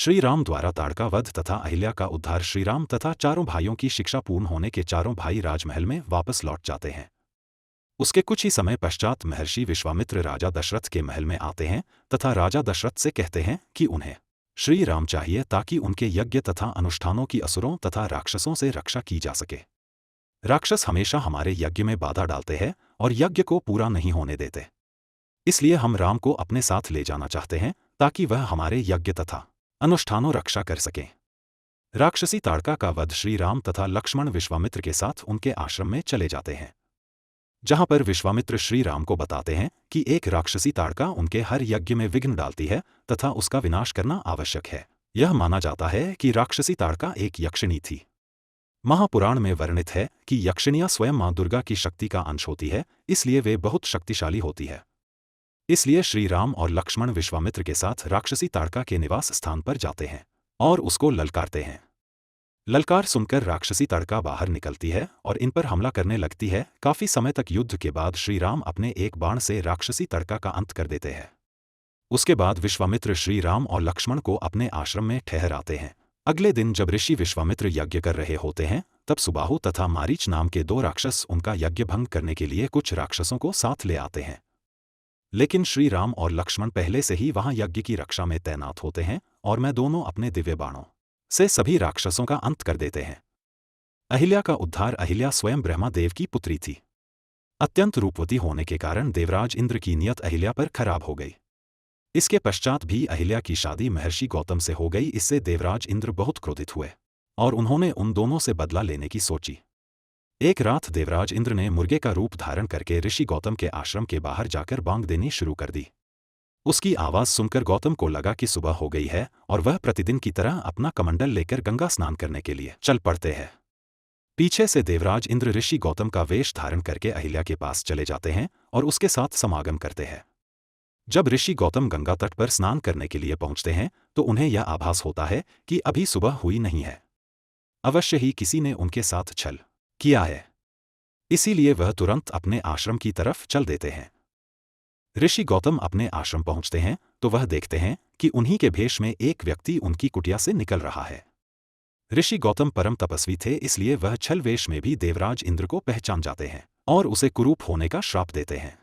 श्री राम द्वारा ताड़का वध तथा अहिल्या का उद्धार। श्री राम तथा चारों भाइयों की शिक्षा पूर्ण होने के चारों भाई राजमहल में वापस लौट जाते हैं। उसके कुछ ही समय पश्चात महर्षि विश्वामित्र राजा दशरथ के महल में आते हैं तथा राजा दशरथ से कहते हैं कि उन्हें श्री राम चाहिए ताकि उनके यज्ञ तथा अनुष्ठानों की असुरों तथा राक्षसों से रक्षा की जा सके। राक्षस हमेशा हमारे यज्ञ में बाधा डालते हैं और यज्ञ को पूरा नहीं होने देते। इसलिए हम राम को अपने साथ ले जाना चाहते हैं ताकि वह हमारे यज्ञ तथा अनुष्ठानों रक्षा कर सकें। राक्षसी ताड़का का वध। श्री राम तथा लक्ष्मण विश्वामित्र के साथ उनके आश्रम में चले जाते हैं, जहां पर विश्वामित्र श्री राम को बताते हैं कि एक राक्षसी ताड़का उनके हर यज्ञ में विघ्न डालती है तथा उसका विनाश करना आवश्यक है। यह माना जाता है कि राक्षसी ताड़का एक यक्षिणी थी। महापुराण में वर्णित है कि यक्षिणियां स्वयं मां दुर्गा की शक्ति का अंश होती है, इसलिए वे बहुत शक्तिशाली होती है। इसलिए श्री राम और लक्ष्मण विश्वामित्र के साथ राक्षसी ताड़का के निवास स्थान पर जाते हैं और उसको ललकारते हैं। ललकार सुनकर राक्षसी ताड़का बाहर निकलती है और इन पर हमला करने लगती है। काफी समय तक युद्ध के बाद श्री राम अपने एक बाण से राक्षसी ताड़का का अंत कर देते हैं। उसके बाद विश्वामित्र श्री राम और लक्ष्मण को अपने आश्रम में ठहराते हैं। अगले दिन जब ऋषि विश्वामित्र यज्ञ कर रहे होते हैं तब सुबाहु तथा मारीच नाम के दो राक्षस उनका यज्ञ भंग करने के लिए कुछ राक्षसों को साथ ले आते हैं। लेकिन श्री राम और लक्ष्मण पहले से ही वहां यज्ञ की रक्षा में तैनात होते हैं और मैं दोनों अपने दिव्य बाणों से सभी राक्षसों का अंत कर देते हैं। अहिल्या का उद्धार। अहिल्या स्वयं ब्रह्मादेव की पुत्री थी। अत्यंत रूपवती होने के कारण देवराज इंद्र की नियत अहिल्या पर खराब हो गई। इसके पश्चात भी अहिल्या की शादी महर्षि गौतम से हो गई। इससे देवराज इंद्र बहुत क्रोधित हुए और उन्होंने उन दोनों से बदला लेने की सोची। एक रात देवराज इंद्र ने मुर्गे का रूप धारण करके ऋषि गौतम के आश्रम के बाहर जाकर बांग देनी शुरू कर दी। उसकी आवाज सुनकर गौतम को लगा कि सुबह हो गई है और वह प्रतिदिन की तरह अपना कमंडल लेकर गंगा स्नान करने के लिए चल पड़ते हैं। पीछे से देवराज इंद्र ऋषि गौतम का वेश धारण करके अहिल्या के पास चले जाते हैं और उसके साथ समागम करते हैं। जब ऋषि गौतम गंगा तट पर स्नान करने के लिए पहुंचते हैं तो उन्हें यह आभास होता है कि अभी सुबह हुई नहीं है, अवश्य ही किसी ने उनके साथ छल किया है। इसीलिए वह तुरंत अपने आश्रम की तरफ चल देते हैं। ऋषि गौतम अपने आश्रम पहुंचते हैं तो वह देखते हैं कि उन्हीं के भेष में एक व्यक्ति उनकी कुटिया से निकल रहा है। ऋषि गौतम परम तपस्वी थे, इसलिए वह छल वेश में भी देवराज इंद्र को पहचान जाते हैं और उसे कुरूप होने का श्राप देते हैं।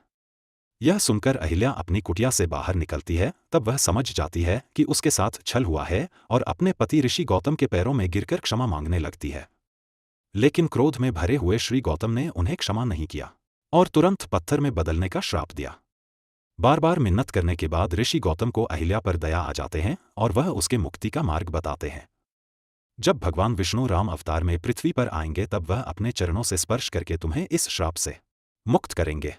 यह सुनकर अहिल्या अपनी कुटिया से बाहर निकलती है। तब वह समझ जाती है कि उसके साथ छल हुआ है और अपने पति ऋषि गौतम के पैरों में गिरकर क्षमा मांगने लगती है। लेकिन क्रोध में भरे हुए श्री गौतम ने उन्हें क्षमा नहीं किया और तुरंत पत्थर में बदलने का श्राप दिया। बार बार मिन्नत करने के बाद ऋषि गौतम को अहिल्या पर दया आ जाते हैं और वह उसके मुक्ति का मार्ग बताते हैं। जब भगवान विष्णु राम अवतार में पृथ्वी पर आएंगे तब वह अपने चरणों से स्पर्श करके तुम्हें इस श्राप से मुक्त करेंगे।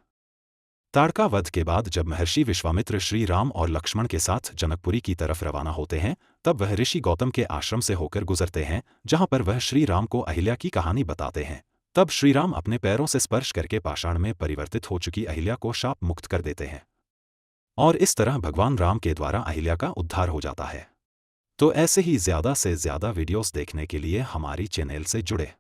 ताड़का वध के बाद जब महर्षि विश्वामित्र श्री राम और लक्ष्मण के साथ जनकपुरी की तरफ रवाना होते हैं तब वह ऋषि गौतम के आश्रम से होकर गुजरते हैं, जहां पर वह श्री राम को अहिल्या की कहानी बताते हैं। तब श्री राम अपने पैरों से स्पर्श करके पाषाण में परिवर्तित हो चुकी अहिल्या को शाप मुक्त कर देते हैं और इस तरह भगवान राम के द्वारा अहिल्या का उद्धार हो जाता है। तो ऐसे ही ज़्यादा से ज़्यादा वीडियोस देखने के लिए हमारी चैनल से जुड़े